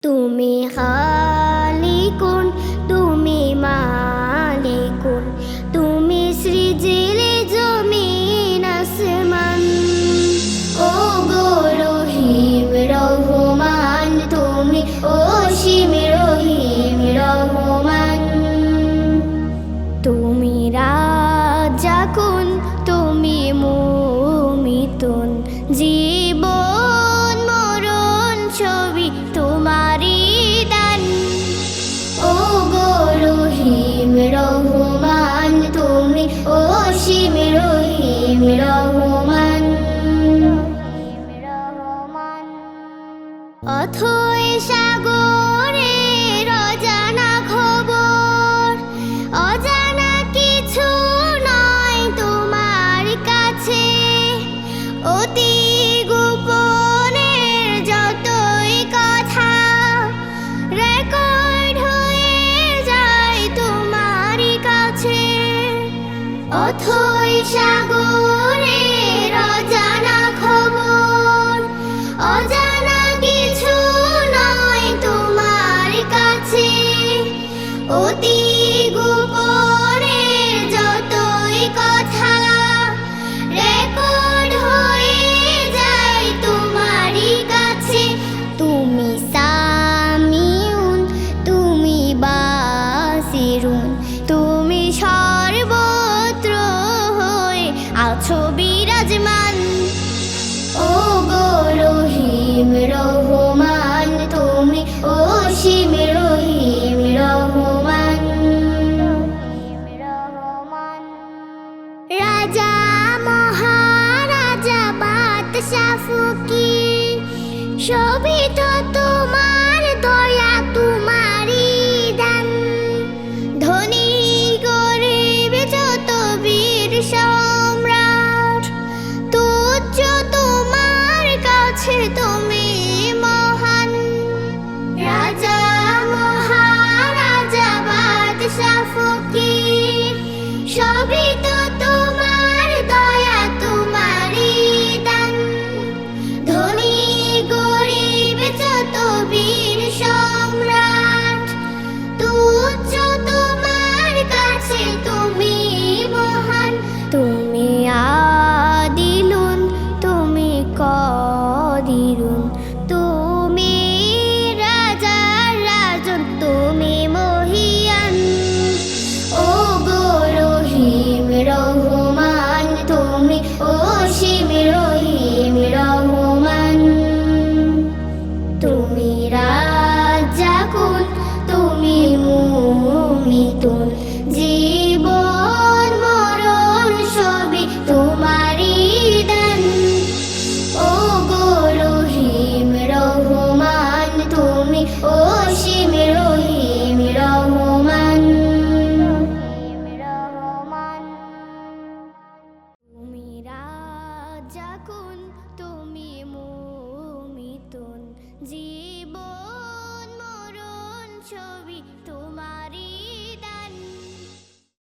তুমি খালিকুন, তুমি মালিকুন, তুমি সৃজিলে জমিন আসমান। ও গো রহিম রহমান, তুমি অসীম রহিম রহমান। তুমি রাজ্জাকুন, তুমি মুমিতুন, জীবন মরণ ছবি তোমারই দান। ও গো রহিম রহমান, তুমি অসীম রহিম রহমান। অথই সাগরের অজানা খবর, অজানা কিছু নয় তোমার কাছে। অতি গোপনের যতই কথা রেকর্ড হয়ে যায় তোমার কাছে। অথই সাগরের অজানা খবর, অজানা কিছু নয় তোমার কাছে। অতি গোপনের যতই কথা রেকর্ড হয়ে যায় তোমারই কাছে। তুমি সামিউন, তুমি বাসিরুন, তুমি সর্বত্র হয়ে আছো বিরাজমান। ও গো রহিম রহমান, তুমি অসীম রহিম রহমান। রাজা মহারাজা বাদশা ফকির সবই তো